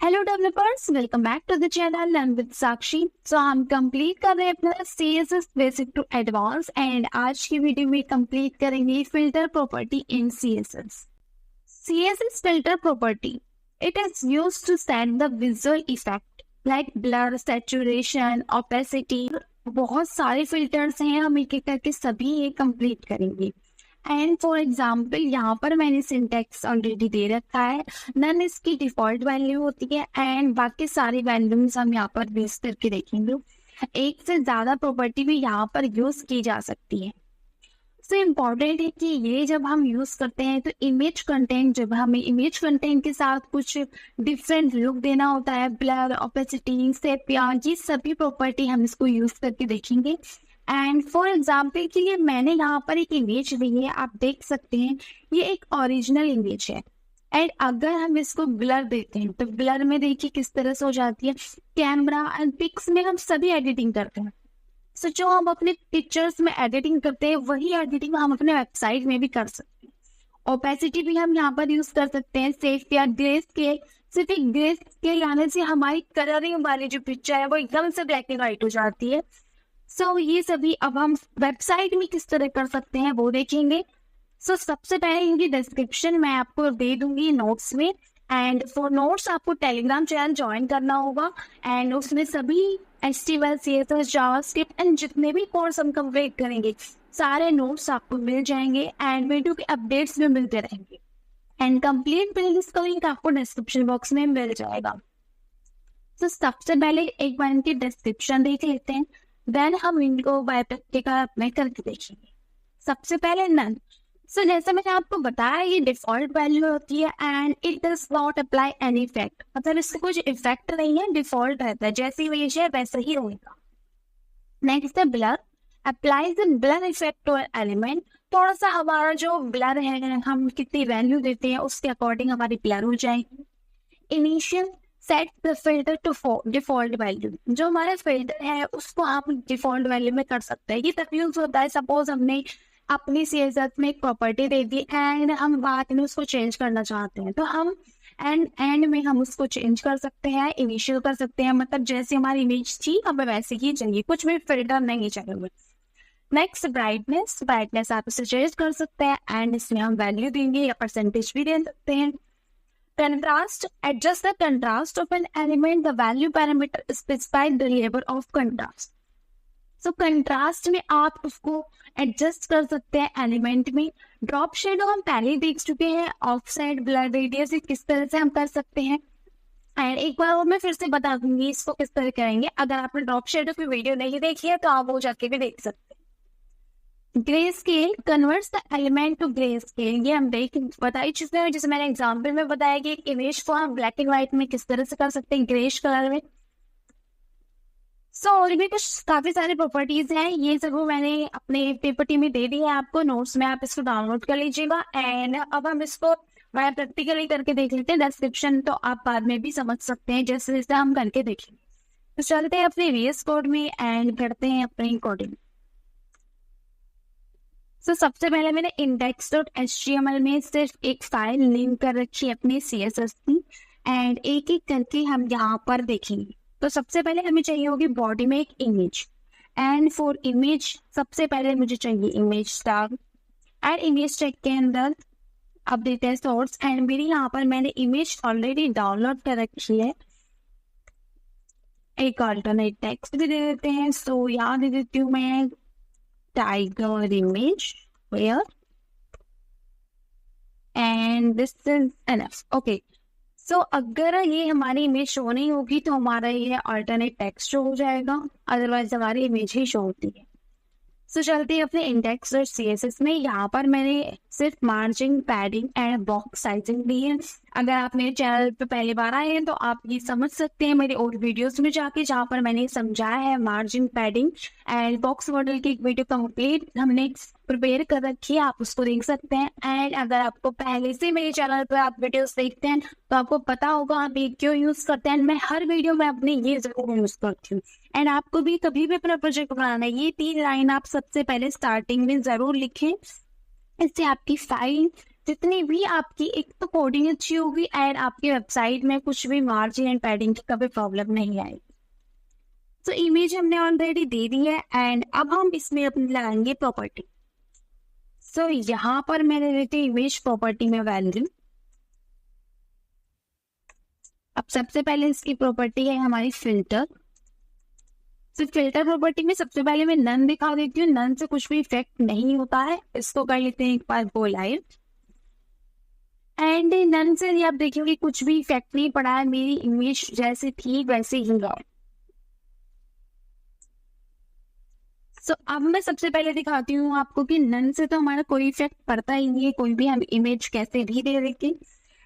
Hello developers, welcome back to the channel learn with Sakshi. So हम complete कर रहे हैं अपना CSS basic to advance and आज की वीडियो में कंप्लीट करेंगे filter property in CSS। CSS filter property, it is used to set the visual effect like blur, saturation, opacity। बहुत सारे फिल्टर्स हैं, हम एक एक करके सभी ये कंप्लीट करेंगे। एंड फॉर एग्जाम्पल यहाँ पर मैंने सिंटेक्स ऑलरेडी दे रखा है। नन इसकी डिफॉल्ट वैल्यू होती है एंड बाकी सारी वैल्यूज हम यहाँ पर बेस करके देखेंगे। एक से ज्यादा प्रॉपर्टी भी यहाँ पर यूज की जा सकती है। तो इम्पॉर्टेंट है कि ये जब हम यूज करते हैं तो इमेज कंटेंट, जब हमें इमेज कंटेंट के साथ कुछ डिफरेंट लुक देना होता है, ब्लर, ओपेसिटी, सेपिया, ये सभी प्रॉपर्टी हम इसको यूज करके देखेंगे। एंड फॉर एग्जाम्पल के लिए मैंने यहाँ पर एक इमेज ली है, आप देख सकते हैं ये एक ओरिजिनल इमेज है। एंड अगर हम इसको ब्लर देते हैं तो ब्लर में देखिए किस तरह से हो जाती है। कैमरा एंड पिक्स में हम सभी एडिटिंग करते हैं। सो जो हम अपने पिक्चर्स में एडिटिंग करते हैं वही एडिटिंग हम अपने वेबसाइट में भी कर सकते हैं। ओपेसिटी भी हम यहाँ पर यूज कर सकते हैं। सेफ या ग्रे स्केल, सिर्फ एक ग्रे स्केल लाने से हमारी कलरिंग वाली जो पिक्चर है वो एकदम से ब्लैक एंड व्हाइट हो जाती है। सो ये सभी अब हम वेबसाइट में किस तरह कर सकते हैं वो देखेंगे। सो सबसे पहले इनकी डिस्क्रिप्शन मैं आपको दे दूंगी नोट्स में। एंड फॉर नोट्स आपको टेलीग्राम चैनल ज्वाइन करना होगा एंड उसमें सभी HTML, CSS, जावास्क्रिप्ट एंड जितने भी कोर्स हम कंप्लीट करेंगे सारे नोट्स आपको मिल जाएंगे एंड वीडियो के अपडेट्स भी मिलते रहेंगे। एंड कंप्लीट प्लेलिस्ट का लिंक आपको डिस्क्रिप्शन बॉक्स में मिल जाएगा। तो सबसे पहले एक बार इनकी डिस्क्रिप्शन देख लेते हैं, देन हम इनको बाय प्रैक्टिकल अप्लाई करके देखेंगे। सबसे पहले नन। सो जैसे मैंने आपको बताया ये डिफॉल्ट वैल्यू होती है and it does not apply any effect, मतलब इससे कुछ इफेक्ट नहीं है, डिफॉल्ट रहता है, जैसी इमेज है वैसा ही होगा। नेक्स्ट है blur. Apply the blur effect to element. थोड़ा सा हमारा जो ब्लर है, हम कितनी वैल्यू देते हैं उसके अकॉर्डिंग हमारी ब्लर हो जाएगी। Initial, set the filter to default value. जो हमारा फिल्टर है उसको हम डिफॉल्ट वैल्यू में कर सकते हैं। ये तब यूज होता है सपोज हमने अपनी CSS में एक प्रॉपर्टी दे दी एंड हम बाद में उसको चेंज करना चाहते हैं तो हम एंड में हम उसको चेंज कर सकते हैं, इनिशियल कर सकते हैं, मतलब जैसे हमारी इमेज थी हमें वैसे ही चाहिए, कुछ भी फिल्टर नहीं चाहिए। Next brightness. ब्राइटनेस आप इसे चेंज कर सकते हैं एंड इसमें हम वैल्यू देंगे या परसेंटेज भी दे सकते हैं। Contrast, adjust the contrast of an element, the value parameter specified the label of contrast। So contrast में आप उसको एडजस्ट कर सकते हैं एलिमेंट में। ड्रॉप शेडो हम पहले ही देख चुके हैं, ऑफसेट, ब्लर रेडियस किस तरह से हम कर सकते हैं। एंड एक बार और मैं फिर से बता दूंगी इसको किस तरह करेंगे। अगर आपने ड्रॉप शेडो की वीडियो नहीं देखी है तो आप वो जाके भी देख सकते हैं। Grey scale, converts the element to grey scale. ये हम बता ही चुके हैं, जैसे मैंने एग्जांपल में बताया कि इमेज को हम ब्लैक एंड व्हाइट में किस तरह से कर सकते हैं, ग्रेश कलर में। सो और भी कुछ काफी सारे प्रॉपर्टीज हैं, ये सब मैंने अपने PPT में दे दी है आपको नोट्स में, आप इसको डाउनलोड कर लीजिएगा। एंड अब हम इसको वह प्रैक्टिकली करके देख लेते हैं। डिस्क्रिप्शन तो आप बाद में भी समझ सकते हैं जैसे जैसे हम करके देखेंगे। तो चलते हैं अपने VS कोड में एंड करते हैं अपनी कोडिंग। तो सबसे पहले मैंने index.html में सिर्फ एक फाइल लिंक कर रखी है अपनी CSS की एंड एक एक करके हम यहाँ पर देखेंगे। तो सबसे पहले हमें चाहिए होगी बॉडी में एक इमेज एंड फॉर इमेज सबसे पहले मुझे चाहिए image tag and image tag के अंदर अब देते हैं सोर्स। एंड मेरी यहाँ पर मैंने इमेज ऑलरेडी डाउनलोड कर रखी है। एक अल्टरनेट टेक्स्ट भी दे देते हैं। सो यहाँ दे देती हूँ मैं tiger image where and this is enough। okay, so अगर ये हमारी इमेज शो नहीं होगी तो हमारा ये अल्टरनेट टेक्स्ट शो हो जाएगा, अदरवाइज हमारी इमेज ही शो होती है। सो चलते हैं अपने index.css में। यहाँ पर मैंने सिर्फ margin, padding and box sizing दी है। अगर आप मेरे चैनल पे पहली बार आए हैं तो आप ये समझ सकते हैं मेरे और वीडियोस में जाके, जहाँ पर मैंने समझाया है margin, padding and box model की एक वीडियो कंप्लीट हमने प्रिपेयर कर रखी है, आप उसको देख सकते हैं। एंड अगर आपको पहले से मेरे चैनल पर आप वीडियोस देखते हैं तो आपको पता होगा हम ये क्यों यूज करते हैं। मैं हर वीडियो में अपने ये जरूर यूज करती हूँ। एंड आपको भी कभी भी अपना प्रोजेक्ट बनाना है, ये 3 लाइन आप सबसे पहले स्टार्टिंग में जरूर लिखें, इससे आपकी फाइल जितनी भी आपकी एक तो कोडिंग अच्छी होगी एंड आपकी वेबसाइट में कुछ भी मार्जिन एंड पैडिंग की कभी प्रॉब्लम नहीं आएगी। तो इमेज हमने ऑलरेडी दे दी है एंड अब हम इसमें अपने लगाएंगे प्रॉपर्टी। सो यहाँ पर मैंने देती इमेज प्रॉपर्टी में वैल्यू। अब सबसे पहले इसकी प्रॉपर्टी है हमारी फिल्टर। तो फिल्टर प्रॉपर्टी में सबसे पहले मैं नन दिखा देती हूँ, नन से कुछ भी इफेक्ट नहीं होता है। इसको कर लेते हैं एक बार गो लाइव एंड नन से आप देखेंगे कुछ भी इफेक्ट नहीं पड़ा है, मेरी इमेज जैसे थी वैसे ही है। सो अब मैं सबसे पहले दिखाती हूँ आपको कि नन से तो हमारा कोई इफेक्ट पड़ता ही नहीं है, कोई भी हम इमेज कैसे भी दे देंगे।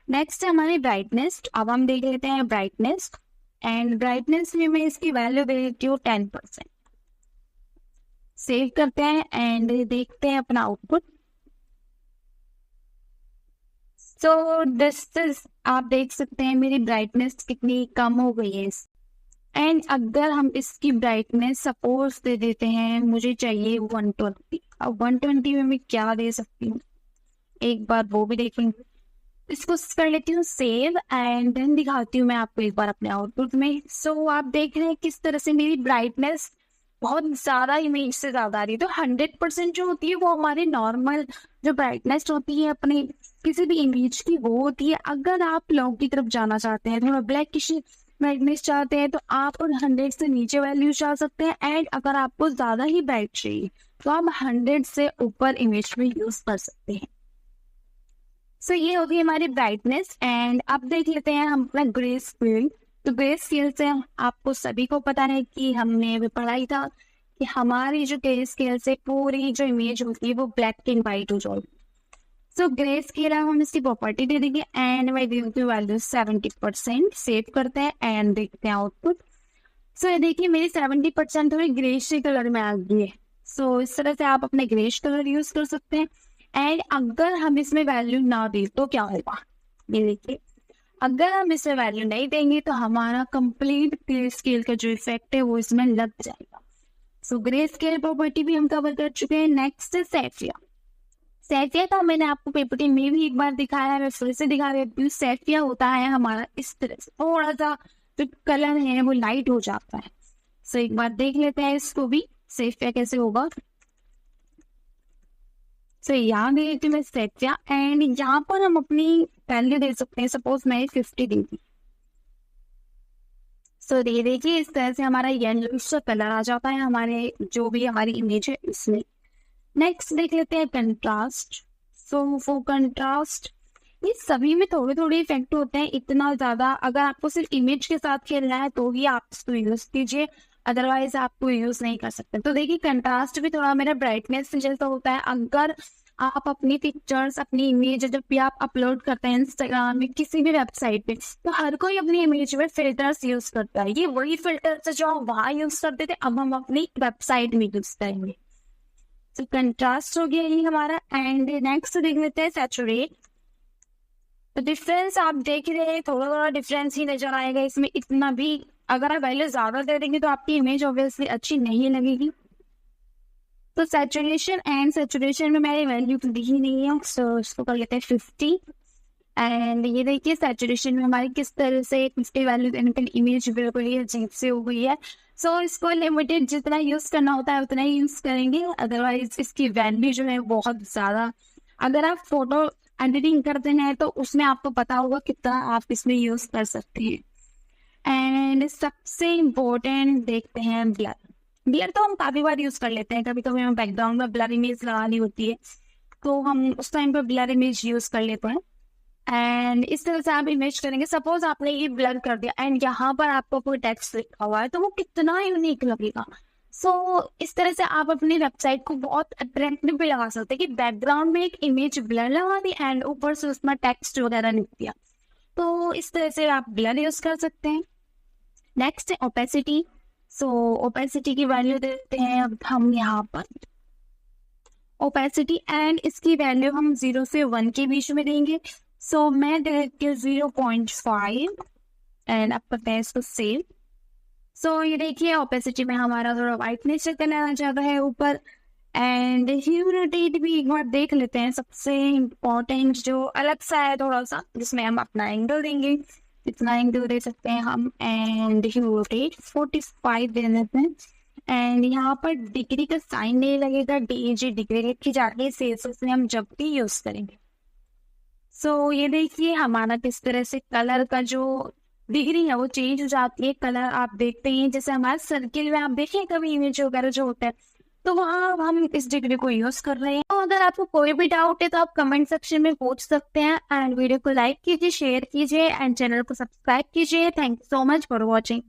नेक्स्ट है हमारी ब्राइटनेस। अब हम देख लेते हैं ब्राइटनेस एंड ब्राइटनेस में मैं इसकी वैल्यू दे देती हूँ 10%। सेव करते हैं एंड देखते हैं अपना आउटपुट। सो दिस इज, आप देख सकते हैं मेरी ब्राइटनेस कितनी कम हो गई है। एंड अगर हम इसकी ब्राइटनेस सपोज दे देते हैं, मुझे चाहिए 120। अब 120 में मैं क्या दे सकती हूँ एक बार वो भी देखेंगे। इसको कर लेती हूँ सेव एंड देन दिखाती हूँ मैं आपको एक बार अपने आउटपुट में। सो आप देख रहे हैं किस तरह से मेरी ब्राइटनेस बहुत ज्यादा इमेज से ज्यादा आ रही है। तो 100% जो होती है वो हमारी नॉर्मल जो ब्राइटनेस होती है अपने किसी भी इमेज की वो होती है। अगर आप लॉग की तरफ जाना चाहते हैं, थोड़ा ब्लैक किसी ब्राइटनेस चाहते हैं तो आप 100 से नीचे वैल्यू चाह सकते हैं एंड अगर आपको ज्यादा ही ब्राइट चाहिए तो आप 100 से ऊपर इमेज में यूज कर सकते हैं। सो ये होगी हमारी ब्राइटनेस एंड अब देख लेते हैं हम अपना ग्रे स्केल। तो ग्रे स्केल से आपको सभी को पता है कि हमने भी पढ़ा ही था कि हमारी जो ग्रे स्केल से पूरी जो इमेज होती है वो ब्लैक एंड व्हाइट हो जाएगी। सो ग्रे स्केल हम इसकी प्रॉपर्टी दे देंगे एंड मैं देती हूँ वैल्यू 70%। सेव करते हैं एंड देखते हैं आउटपुट। सो ये देखिए मेरी 70% थोड़ी ग्रेश कलर में आ गई है। सो इस तरह से आप अपने ग्रेश कलर यूज कर सकते हैं एंड अगर हम इसमें वैल्यू ना दें तो क्या होगा, ये देखिए अगर हम इसमें वैल्यू नहीं देंगे तो हमारा कंप्लीट ग्रे स्केल का जो इफेक्ट है वो इसमें लग जाएगा। सो ग्रे स्केल प्रॉपर्टी भी हम कवर कर चुके हैं। नेक्स्ट है सेफिया। सेफिया तो मैंने आपको पीपीटी में भी एक बार दिखाया है, मैं फिर से दिखा देती हूँ। सेफिया होता है हमारा इस तरह से, थोड़ा सा जो कलर है वो लाइट हो जाता है। सो एक बार देख लेते हैं इसको भी सेफिया कैसे होगा। सो यहाँ दे देती हूँ मैं सेफिया एंड यहाँ पर हम अपनी वैल्यू दे सकते हैं। सपोज मैं 50 दे दी। सो दे देखिए इस तरह से हमारा येलो सा कलर आ जाता है हमारे जो भी हमारी इमेज है इसमें। नेक्स्ट देख लेते हैं कंट्रास्ट। सो वो कंट्रास्ट ये सभी में थोड़े थोड़े इफेक्ट होते हैं, इतना ज्यादा अगर आपको सिर्फ इमेज के साथ खेलना है तो ही आप इसको यूज कीजिए, अदरवाइज आपको यूज नहीं कर सकते। तो देखिए कंट्रास्ट भी थोड़ा मेरा ब्राइटनेस जैसा होता है। अगर आप अपनी पिक्चर्स अपनी इमेज जब भी आप अपलोड करते हैं इंस्टाग्राम में किसी भी वेबसाइट पे तो हर कोई अपनी इमेज में फिल्टर्स यूज करता है। ये वही फिल्टर्स जो हम वहां यूज करते थे अब हम अपनी वेबसाइट में यूज करेंगे। तो कंट्रास्ट हो गया ये हमारा एंड नेक्स्ट देख लेते हैं सैचुरेट। तो डिफरेंस आप देख रहे हैं थोड़ा थोड़ा डिफरेंस ही नजर आएगा इसमें। इतना भी अगर आप वैल्यू ज्यादा दे देंगे तो आपकी इमेज ऑब्वियसली अच्छी नहीं लगेगी। तो सैचुरेशन एंड सैचुरेशन में मैंने वैल्यू तो दी ही नहीं है, सो इसको कर लेते हैं 50 एंड ये देखिए सैचुरेशन में हमारी किस तरह से 50 वैल्यू देने पर इमेज बिल्कुल ही अजीब से हो गई है। सो इसको लिमिटेड जितना यूज करना होता है उतना ही यूज करेंगे, अदरवाइज इसकी वैल्यू जो है बहुत ज्यादा। अगर आप फोटो एडिटिंग करते हैं तो उसमें आपको पता होगा कितना आप इसमें यूज कर सकते हैं। एंड सबसे इम्पोर्टेंट देखते हैं ब्लर। ब्लर तो हम काफी बार यूज कर लेते हैं, कभी कभी हमें बैकग्राउंड में ब्लर इमेज लगानी होती है तो हम उस टाइम पर ब्लर इमेज यूज कर लेते हैं। एंड इस तरह से आप इमेज करेंगे। सपोज आपने ये ब्लर कर दिया एंड यहाँ पर आपको कोई टेक्स्ट लिखा हुआ है तो वो कितना यूनिक लगेगा। सो इस तरह से आप अपनी वेबसाइट को बहुत अट्रैक्टिव भी लगा सकते हैं कि बैकग्राउंड में एक इमेज ब्लर लगा दी एंड ऊपर से उसमें टेक्स्ट वगैरह लिख दिया। तो इस तरह से आप ब्लर यूज कर सकते हैं। नेक्स्ट है ओपेसिटी। सो ओपेसिटी की वैल्यू देते हैं अब हम यहाँ पर ओपेसिटी एंड इसकी वैल्यू हम 0 से 1 के बीच में देंगे। सो मैं देती हूँ 0.5 एंड आप करते हैं इसको सेव। सो ये देखिए ओपेसिटी में हमारा थोड़ा वाइटनेस कलर आ जाता है ऊपर एंड ह्यू रोटेट भी एक बार देख लेते हैं। सबसे इम्पोर्टेंट जो अलग सा है थोड़ा सा, जिसमें हम अपना एंगल देंगे, इतना एंगल दे सकते हैं हम। एंड ह्यू रोटेट 45 दे देते हैं। एंड यहाँ पर डिग्री का साइन नहीं लगेगा, DG डिग्री लिखी जाती है सेल्सियस में हम जब भी यूज करेंगे। सो ये देखिए हमारा किस तरह से कलर का जो डिग्री है वो चेंज हो जाती है। कलर आप देखते हैं जैसे हमारे सर्किल में आप देखिए कभी इमेज वगैरह जो होता है, तो वहाँ हम इस डिग्री को यूज कर रहे हैं। तो अगर आपको कोई भी डाउट है तो आप कमेंट सेक्शन में पूछ सकते हैं। एंड वीडियो को लाइक कीजिए, शेयर कीजिए एंड चैनल को सब्सक्राइब कीजिए। Thank you so much for watching.